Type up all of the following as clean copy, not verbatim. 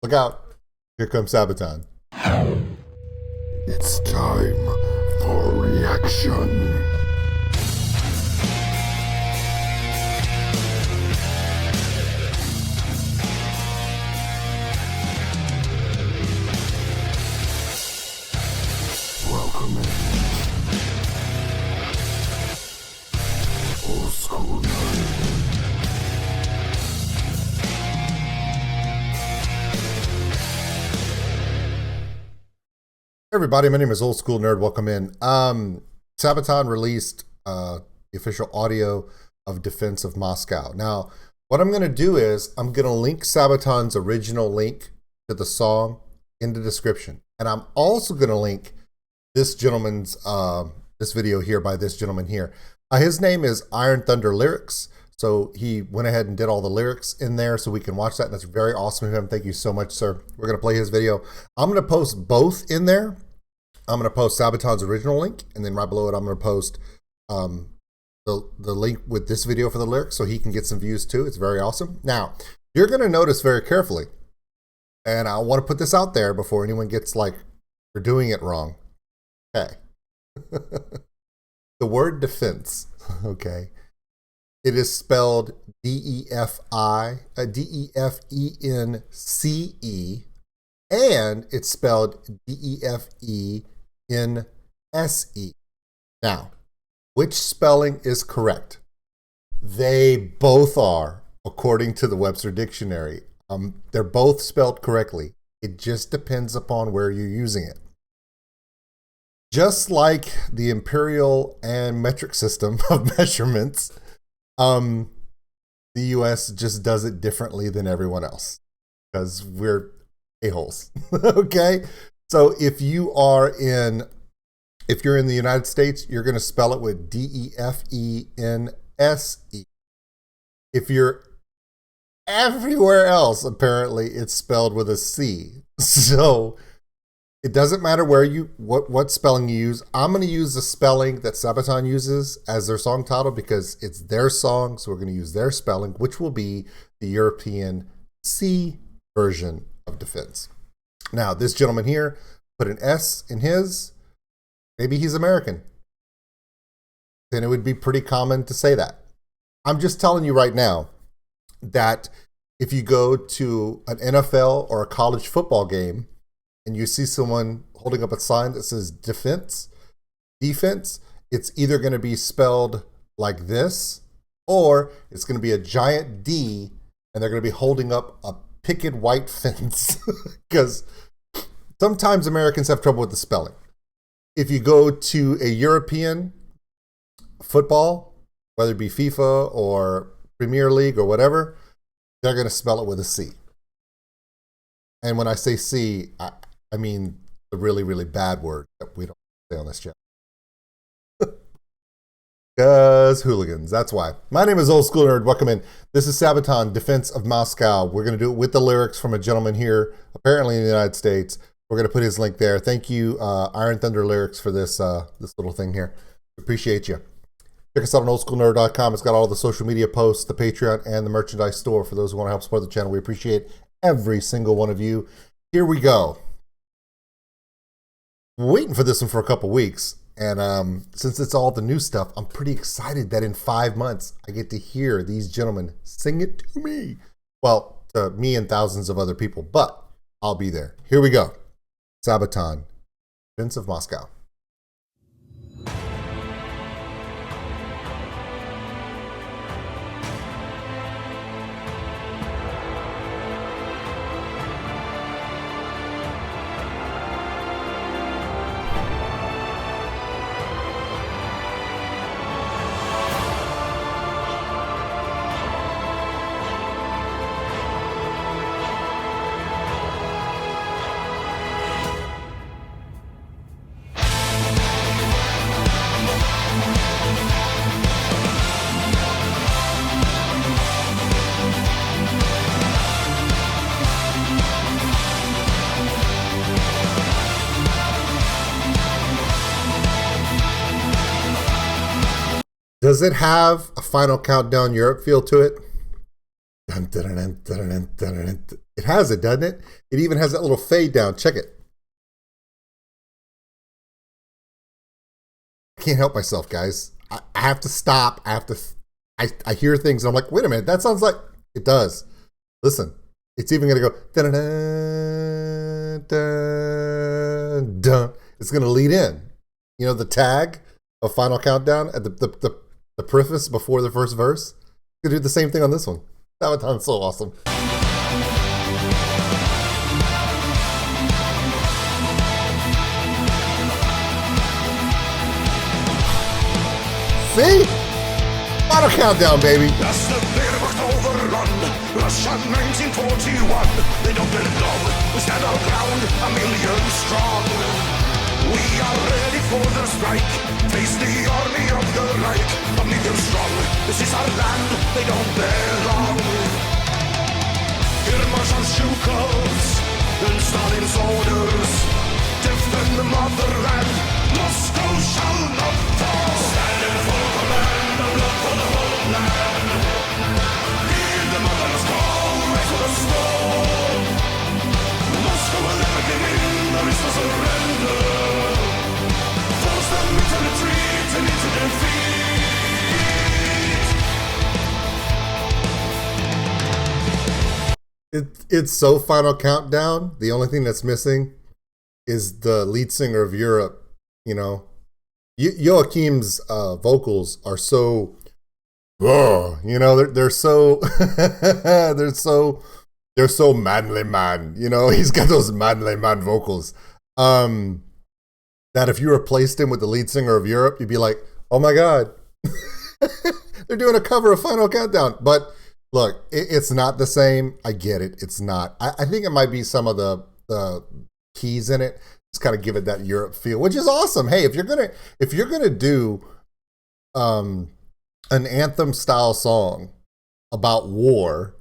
Look out. Here comes Sabaton. It's time for reaction. Welcome in. Old school nerd. Everybody, my name is Old School Nerd. Welcome in. Sabaton released the official audio of Defense of Moscow. Now, what I'm going to do is I'm going to link Sabaton's original link to the song in the description. And I'm also going to link this gentleman's, this video here by this gentleman here. His name is Iron Thunder Lyrics. So he went ahead and did all the lyrics in there so we can watch that. And that's very awesome of him. Thank you so much, sir. We're going to play his video. I'm going to post both in there. I'm going to post Sabaton's original link. And then right below it, I'm going to post the link with this video for the lyrics so he can get some views too. It's very awesome. Now, you're going to notice very carefully, and I want to put this out there before anyone gets like, you're doing it wrong. Okay. The word defense, okay. It is spelled D-E-F-E-N-C-E, and it's spelled D-E-F-E-N-S-E. Now, which spelling is correct? They both are, according to the Webster Dictionary. They're both spelled correctly. It just depends upon where you're using it. Just like the imperial and metric system of measurements, the US just does it differently than everyone else because we're a-holes. Okay. So if you're in the United States, you're going to spell it with D-E-F-E-N-S-E. If you're everywhere else, apparently it's spelled with a C. So it doesn't matter where what spelling you use. I'm going to use the spelling that Sabaton uses as their song title because it's their song. So we're going to use their spelling, which will be the European C version of defense. Now, this gentleman here put an S in his. Maybe he's American. Then it would be pretty common to say that. I'm just telling you right now that if you go to an NFL or a college football game, and you see someone holding up a sign that says defense, it's either going to be spelled like this, or it's going to be a giant D, and they're going to be holding up a picket white fence. Because sometimes Americans have trouble with the spelling. If you go to a European football, whether it be FIFA or Premier League or whatever, they're going to spell it with a C. And when I say C, I mean the really, really bad word that we don't say on this channel. Because hooligans, that's why. My name is Old School Nerd. Welcome in. This is Sabaton, Defense of Moscow. We're going to do it with the lyrics from a gentleman here, apparently in the United States. We're going to put his link there. Thank you, Iron Thunder Lyrics, for this little thing here. Appreciate you. Check us out on oldschoolnerd.com. It's got all the social media posts, the Patreon, and the merchandise store for those who want to help support the channel. We appreciate every single one of you. Here we go. Waiting for this one for a couple weeks, and since it's all the new stuff, I'm pretty excited that in 5 months I get to hear these gentlemen sing it to me. Well, to me and thousands of other people, but I'll be there. Here we go. Sabaton, Defense of Moscow. Does it have a Final Countdown Europe feel to it? Dun, dun, dun, dun, dun, dun, dun, dun. It has it, doesn't it? It even has that little fade down. Check it. I can't help myself, guys. I have to stop. I hear things and I'm like, wait a minute, that sounds like it does. Listen, it's even gonna go dun dun dun. It's gonna lead in. You know the tag of Final Countdown at the preface before the first verse? You do the same thing on this one. Sabaton's so awesome. See? Final Countdown, baby. That's the Wehrmacht overrun. Russia 1941. They don't belong. We stand our ground, a million strong. We are ready for the strike. Face the army of the Reich. A million strong. This is our land. They don't belong. Here march our Shukos and Stalin's orders. Defend the motherland. Moscow shall not fall. Standing for command. Blood for the whole land. Hear the mother's call, right for the storm. Moscow will never give in, there is no surrender. Force them into retreat and into defeat. It's so Final Countdown. The only thing that's missing is the lead singer of Europe. You know, Joachim's vocals are so, you know, they're so they're so manly man. You know, he's got those manly man vocals. That if you replaced him with the lead singer of Europe, you'd be like, oh my god, they're doing a cover of Final Countdown. But look, it's not the same. I get it. It's not. I think it might be some of the keys in it. Just kind of give it that Europe feel, which is awesome. Hey, if you're gonna do an anthem style song about war,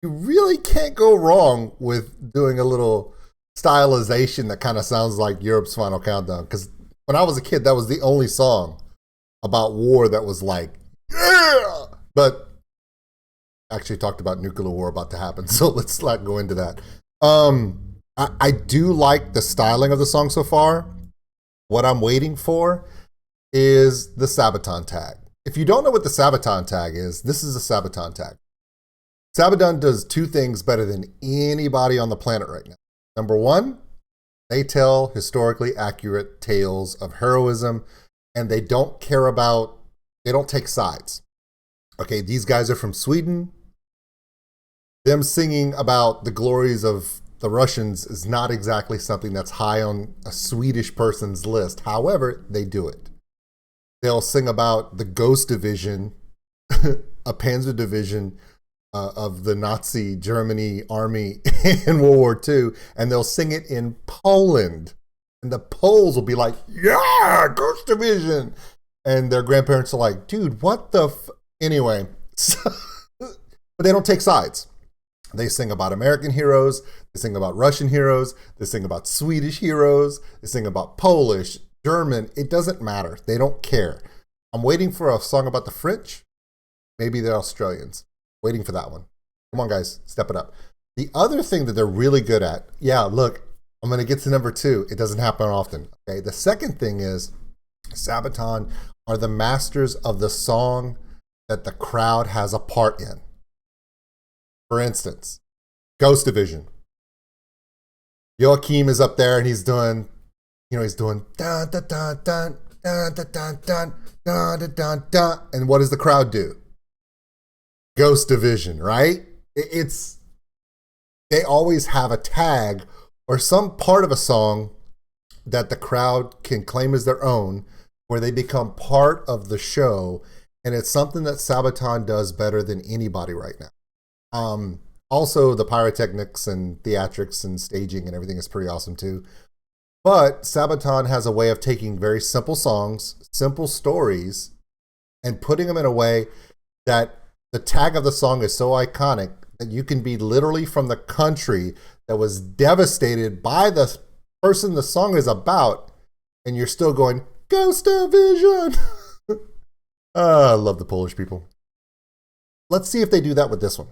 you really can't go wrong with doing a little stylization that kind of sounds like Europe's Final Countdown. Because when I was a kid, that was the only song about war that was like, yeah. But actually talked about nuclear war about to happen, so let's not go into that. I do like the styling of the song so far. What I'm waiting for is the Sabaton tag. If you don't know what the Sabaton tag is, this is a Sabaton tag. Sabaton does two things better than anybody on the planet right now. Number one, they tell historically accurate tales of heroism, and they don't take sides. Okay, these guys are from Sweden. Them singing about the glories of the Russians is not exactly something that's high on a Swedish person's list. However, they do it. They'll sing about the Ghost Division, a panzer division of the Nazi Germany army in World War II, and they'll sing it in Poland. And the Poles will be like, yeah, Ghost Division. And their grandparents are like, dude, what the Anyway, but they don't take sides. They sing about American heroes, they sing about Russian heroes, they sing about Swedish heroes, they sing about Polish, German. It doesn't matter. They don't care. I'm waiting for a song about the French. Maybe they're Australians. Waiting for that one. Come on, guys, step it up. The other thing that they're really good at, yeah, look, I'm going to get to number 2. It doesn't happen often. Okay. The second thing is Sabaton are the masters of the song that the crowd has a part in. For instance, Ghost Division. Joachim is up there and he's doing dun dun dun dun dun dun dun dun dun dun dun, and what does the crowd do? Ghost Division, right? They always have a tag or some part of a song that the crowd can claim as their own, where they become part of the show, and it's something that Sabaton does better than anybody right now. Also, the pyrotechnics and theatrics and staging and everything is pretty awesome too. But Sabaton has a way of taking very simple songs, simple stories, and putting them in a way that the tag of the song is so iconic that you can be literally from the country that was devastated by the person the song is about, and you're still going, Ghost Division! I love the Polish people. Let's see if they do that with this one.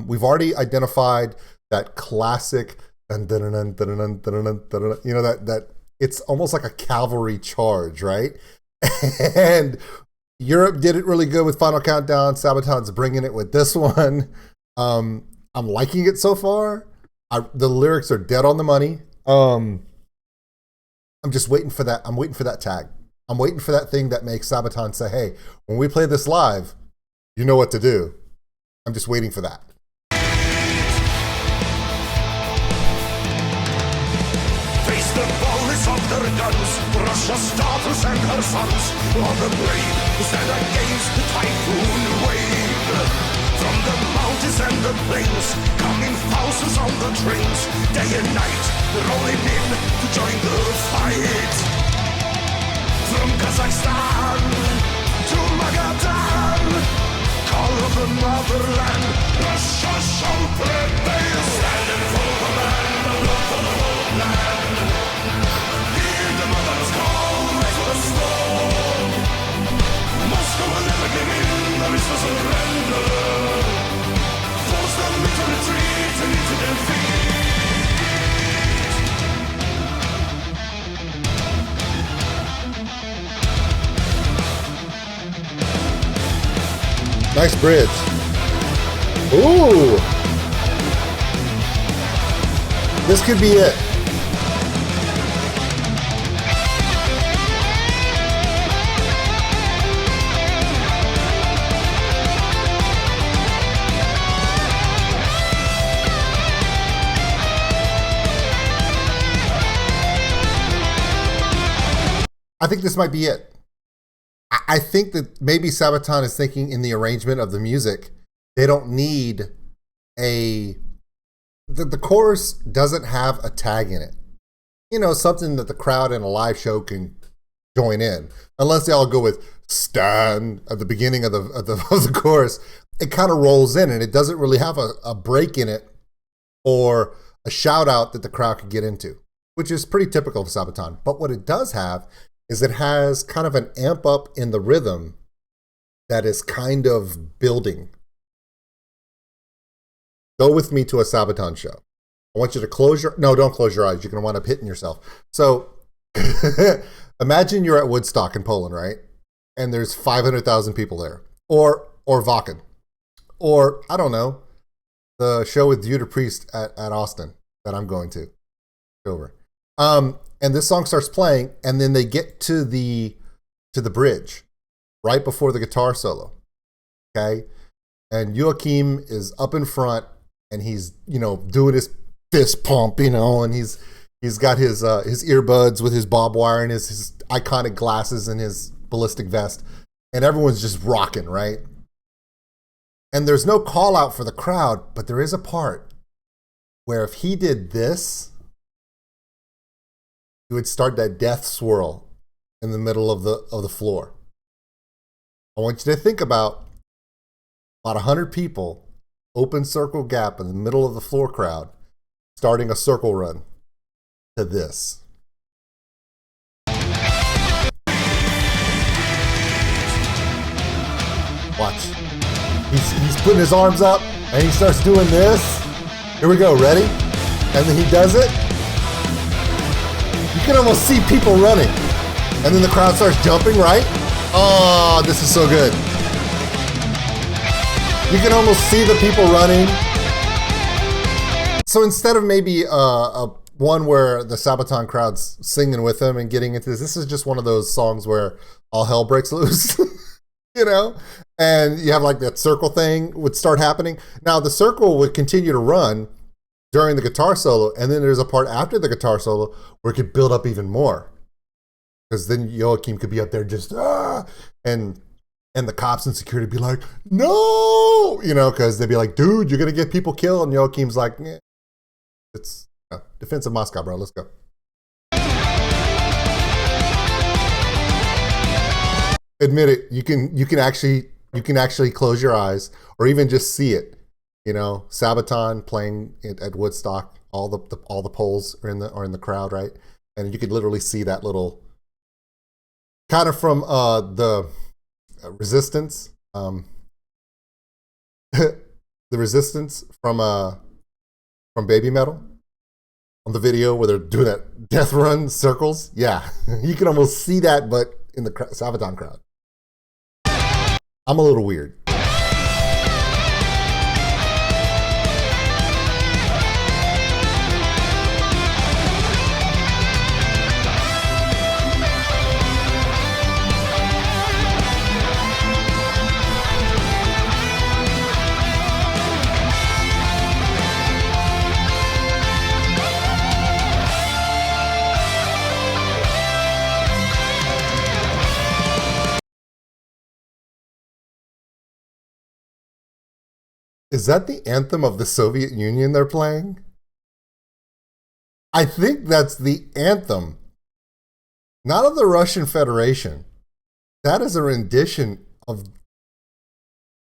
We've already identified that classic, you know, that it's almost like a cavalry charge, right? And Europe did it really good with Final Countdown. Sabaton's bringing it with this one. I'm liking it so far. The lyrics are dead on the money. I'm just waiting for that. I'm waiting for that tag. I'm waiting for that thing that makes Sabaton say, hey, when we play this live, you know what to do. I'm just waiting for that. Face the volleys of their guns, Russia's daughters and her sons are the brave who stand against the typhoon wave. From the mountains and the plains, coming thousands on the trains, day and night, rolling in to join the fight. From Kazakhstan to Magadan, call of the motherland, Russia shall prevail. Stand in full command, the blood for the whole land. Hear the mother's call, make the storm. Moscow will never give in, there is no surrender. Force them into retreat and into defeat. Nice bridge. Ooh. This could be it. I think this might be it. I think that maybe Sabaton is thinking in the arrangement of the music, they don't need the chorus doesn't have a tag in it. You know, something that the crowd in a live show can join in. Unless they all go with "Stand" at the beginning of the chorus. It kind of rolls in and it doesn't really have a break in it or a shout out that the crowd could get into, which is pretty typical of Sabaton. But what it does have is it has kind of an amp up in the rhythm that is kind of building. Go with me to a Sabaton show. I want you to don't close your eyes. You're going to wind up hitting yourself. So imagine you're at Woodstock in Poland, right? And there's 500,000 people there. Or Wacken. Or, I don't know, the show with Judas Priest at Austin that I'm going to. Over. And this song starts playing, and then they get to the bridge right before the guitar solo. Okay? And Joachim is up in front, and he's, doing his fist pump, and he's got his earbuds with his bob wire and his iconic glasses and his ballistic vest, and everyone's just rocking, right? And there's no call out for the crowd, but there is a part where if he did this, he would start that death swirl in the middle of the floor. I want you to think about 100 people, open circle gap in the middle of the floor crowd, starting a circle run to this. Watch. He's putting his arms up and he starts doing this. Here we go, ready? And then he does it. You can almost see people running. And then the crowd starts jumping, right? Oh, this is so good. You can almost see the people running. So instead of maybe a one where the Sabaton crowd's singing with them and getting into this is just one of those songs where all hell breaks loose, And you have like that circle thing would start happening. Now the circle would continue to run during the guitar solo, and then there's a part after the guitar solo where it could build up even more. Because then Joachim could be up there just, and the cops and security be like, no, because they'd be like, dude, you're going to get people killed. And Joachim's like, it's defense of Moscow, bro. Let's go. Admit it. You can actually close your eyes or even just see it. Sabaton playing at Woodstock. All the poles are in the crowd, right? And you could literally see that little kind of from the Resistance. the resistance from Baby Metal on the video where they're doing that death run circles. Yeah, you can almost see that, but in the Sabaton crowd. I'm a little weird. Is that the anthem of the Soviet Union they're playing? I think that's the anthem, not of the Russian Federation. That is a rendition of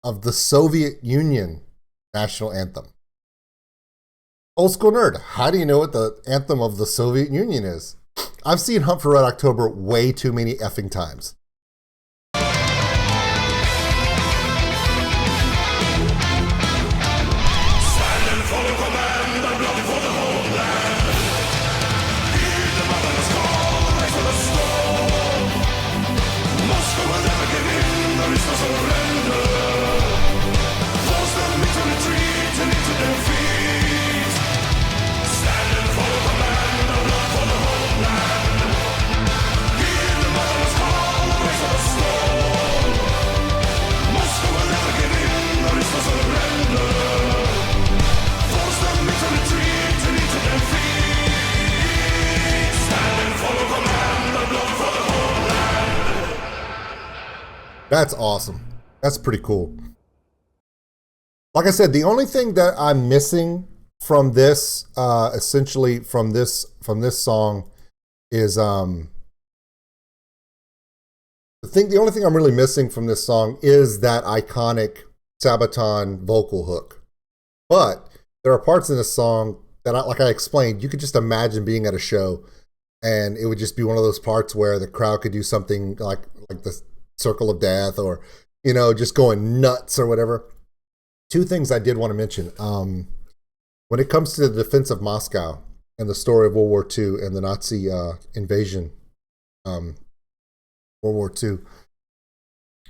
the Soviet Union national anthem. Old school nerd, how do you know what the anthem of the Soviet Union is? I've seen Hunt for Red October way too many effing times. That's awesome. That's pretty cool. Like I said, the only thing that I'm missing from this, essentially from this song, is the only thing I'm really missing from this song is that iconic Sabaton vocal hook. But there are parts in this song that, like I explained, you could just imagine being at a show, and it would just be one of those parts where the crowd could do something like the Circle of Death, or just going nuts or whatever. Two things I did want to mention. When it comes to the defense of Moscow and the story of World War II and the Nazi invasion, World War II,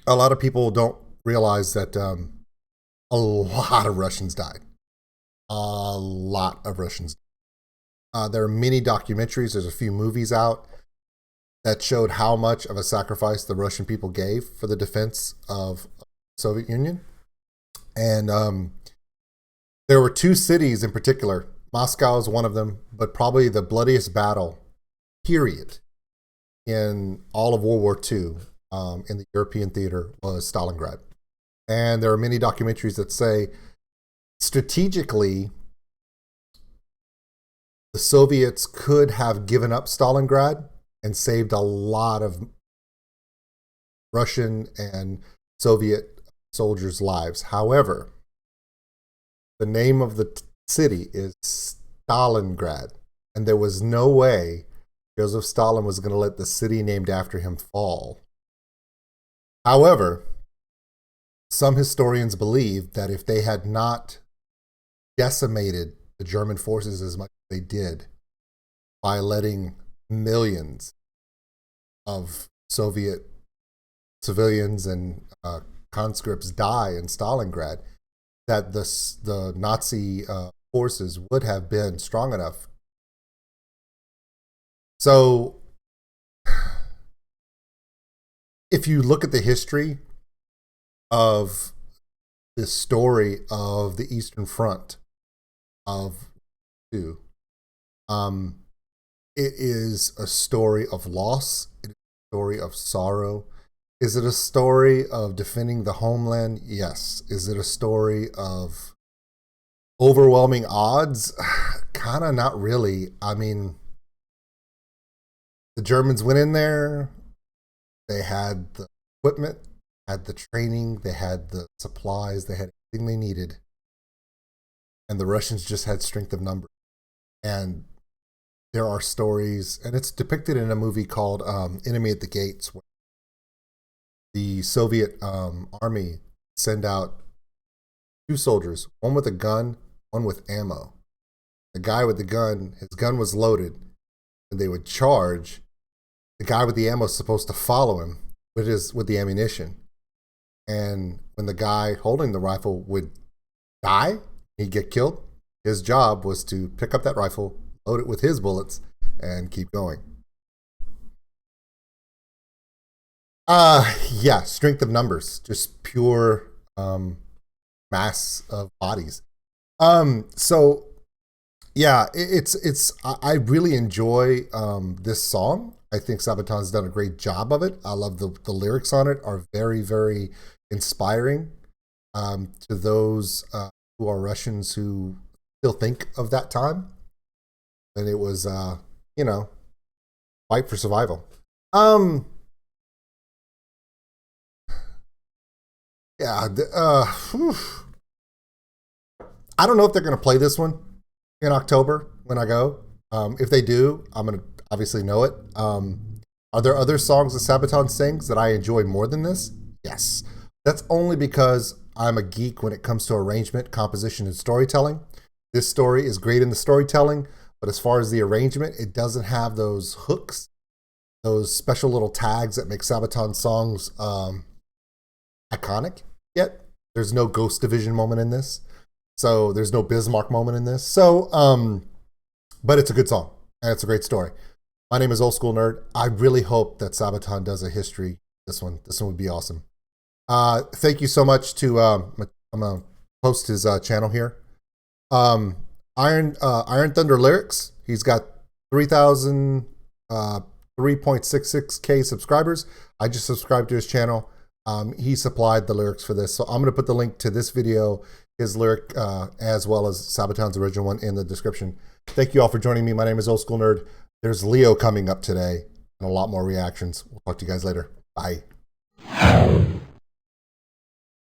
a lot of people don't realize that a lot of Russians died. A lot of Russians. There are many documentaries. There's a few movies out that showed how much of a sacrifice the Russian people gave for the defense of the Soviet Union. And there were two cities in particular. Moscow is one of them, but probably the bloodiest battle, period, in all of World War II in the European theater was Stalingrad. And there are many documentaries that say strategically the Soviets could have given up Stalingrad and saved a lot of Russian and Soviet soldiers' lives. However, the name of the city is Stalingrad, and there was no way Joseph Stalin was going to let the city named after him fall. However, some historians believe that if they had not decimated the German forces as much as they did by letting millions of Soviet civilians and conscripts die in Stalingrad, that the Nazi forces would have been strong enough. So if you look at the history of this story of the Eastern Front of two, it is a story of loss. It is a story of sorrow. Is it a story of defending the homeland? Yes. Is it a story of overwhelming odds? Kind of not really. I mean, the Germans went in there. They had the equipment, had the training, they had the supplies, they had everything they needed. And the Russians just had strength of numbers. And there are stories, and it's depicted in a movie called Enemy at the Gates, where the Soviet army send out two soldiers, one with a gun, one with ammo. The guy with the gun, his gun was loaded, and they would charge. The guy with the ammo is supposed to follow him with the ammunition. And when the guy holding the rifle would die, he'd get killed. His job was to pick up that rifle, load it with his bullets, and keep going. Yeah, strength of numbers, just pure mass of bodies. So yeah, I really enjoy this song. I think Sabaton's done a great job of it. I love the lyrics on it are very, very inspiring to those who are Russians who still think of that time. And it was, fight for survival. Yeah, I don't know if they're going to play this one in October when I go. If they do, I'm going to obviously know it. Are there other songs that Sabaton sings that I enjoy more than this? Yes. That's only because I'm a geek when it comes to arrangement, composition, and storytelling. This story is great in the storytelling, but as far as the arrangement, it doesn't have those hooks, those special little tags that make Sabaton songs iconic yet. There's no Ghost Division moment in this. So there's no Bismarck moment in this. So, but it's a good song and it's a great story. My name is Old School Nerd. I really hope that Sabaton does a history. This one would be awesome. Thank you so much to, I'm going to post his channel here. Iron Thunder Lyrics. He's got 3.66K subscribers. I just subscribed to his channel. He supplied the lyrics for this. So I'm going to put the link to this video, his lyric, as well as Sabaton's original one in the description. Thank you all for joining me. My name is Old School Nerd. There's Leo coming up today and a lot more reactions. We'll talk to you guys later. Bye.